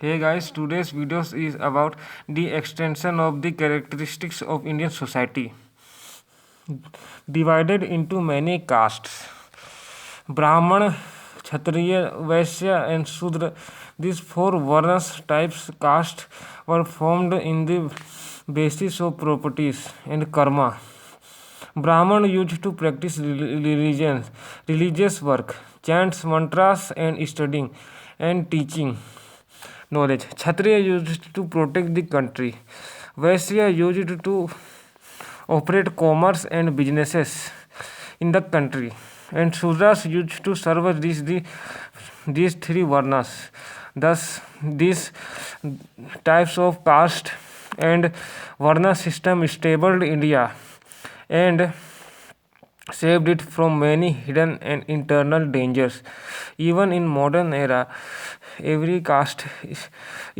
Hey guys, today's video is about the extension of the characteristics of Indian society, divided into many castes. Brahman, Kshatriya, Vaishya, and Shudra. These four varnas types caste were formed in the basis of properties and karma. Brahman used to practice religious work, chants, mantras, and studying and teaching knowledge. Kshatriya used to protect the country. Vaishya used to operate commerce and businesses in the country. And Shudras used to serve as these three varnas. Thus, these types of caste and varna system stabilized India and saved it from many hidden and internal dangers. Even in modern era, every caste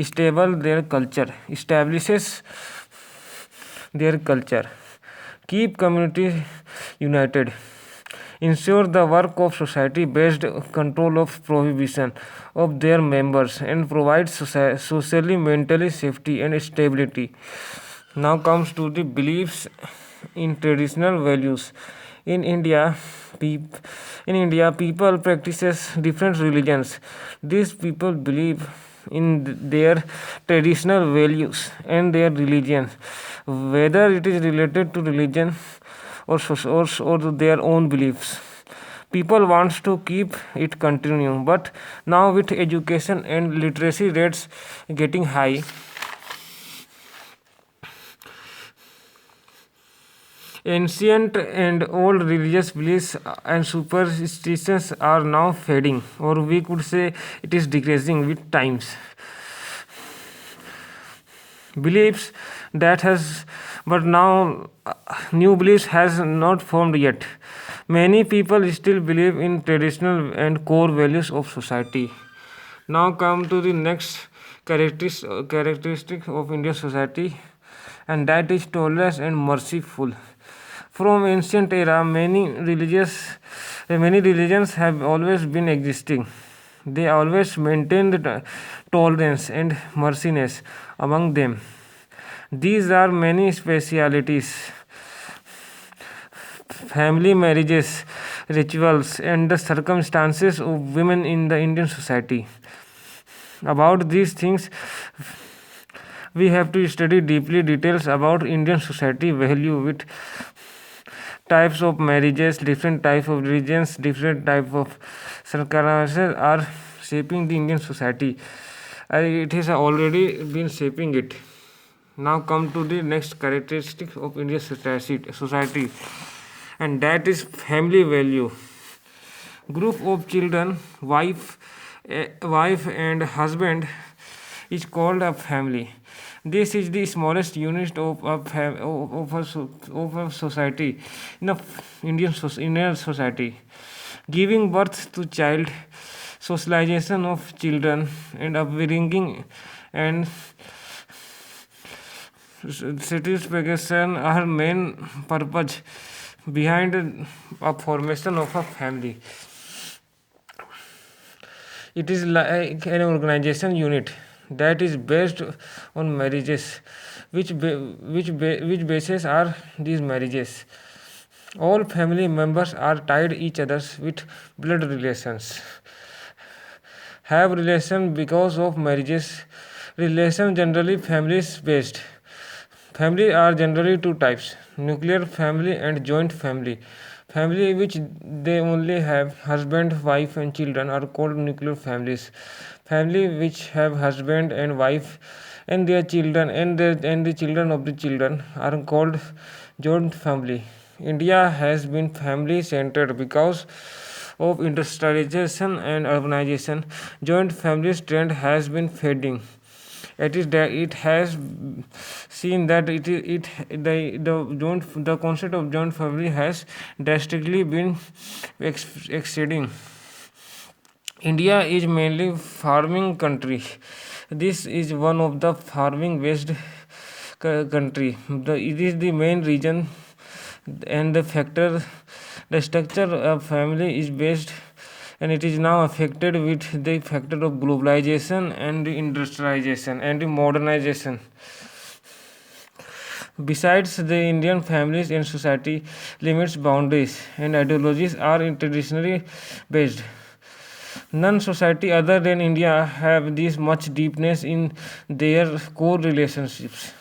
stable their culture, establishes their culture, keep community united, ensure the work of society based control of prohibition of their members, and provide socially mentally safety and stability. Now comes to the beliefs in traditional values. In India, peop- people practices different religions. These people believe in their traditional values and their religion, whether it is related to religion or their own beliefs. People wants to keep it continue, but now with education and literacy rates getting high, ancient and old religious beliefs and superstitions are now fading, or we could say it is decreasing with times. Beliefs that has, but now new beliefs has not formed yet. Many people still believe in traditional and core values of society. Now come to the next characteristic of Indian society, and that is tolerance and merciful. From ancient era, many religions have always been existing. They always maintained tolerance and merciness among them. These are many specialities, family marriages, rituals, and the circumstances of women in the Indian society. About these things, we have to study deeply details about Indian society value with types of marriages, different type of religions, different type of circumstances are shaping the Indian society. It has already been shaping it. Now come to the next characteristic of Indian society, and that is family value. Group of children, wife and husband is called a family. This is the smallest unit of a society in a Indian society. Giving birth to child, socialization of children, and upbringing and satisfaction are main purpose behind a formation of a family. It is like an organization unit that is based on marriages. Which bases are these marriages? All family members are tied each others with blood relations. Have relation because of marriages. Relation generally families based. Family are generally two types: nuclear family and joint family. Family which they only have husband, wife, and children are called nuclear families. Family which have husband and wife and their children and the children of the children are called joint family. India has been family centered because of industrialization and urbanization. Joint families trend has been fading. It is that it has seen that the concept of joint family has drastically been exceeding. India is mainly farming country. This is one of the farming based country. It is the main region and the factor. The structure of family is based and it is now affected with the factor of globalization and industrialization and modernization. Besides, the Indian families and society limits boundaries and ideologies are traditionally based. None society other than India have this much deepness in their core relationships.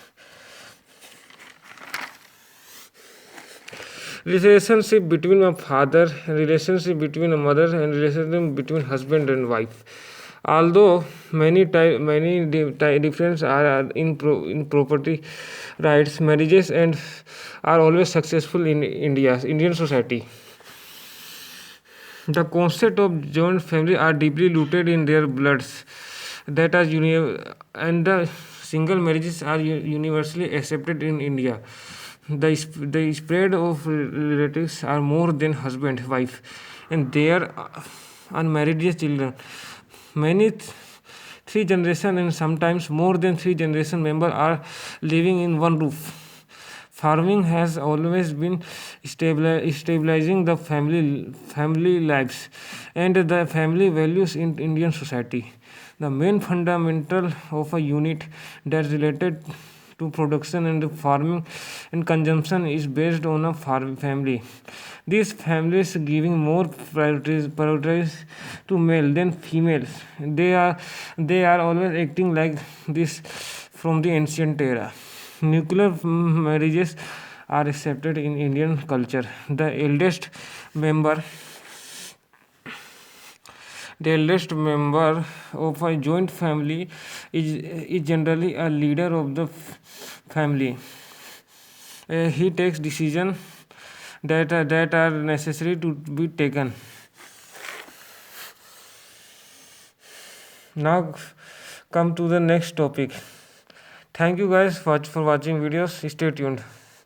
Relationship between a father, relationship between a mother, and relationship between husband and wife. Although many differences are in property rights, marriages and are always successful in Indian society. The concept of joint family are deeply rooted in their bloods. That are and the single marriages are universally accepted in India. The spread of relatives are more than husband, wife, and their unmarried children. Many three generation and sometimes more than three generation member are living in one roof. Farming has always been stabilizing the family lives and the family values in Indian society. The main fundamental of a unit that related to production and farming and consumption is based on a farm family. These families giving more priorities to male than females. They are always acting like this from the ancient era. Nuclear marriages are accepted in Indian culture. Member the eldest member of a joint family is generally a leader of the family. He takes decisions that are necessary to be taken. Now come to the next topic. Thank you guys for watching videos. Stay tuned.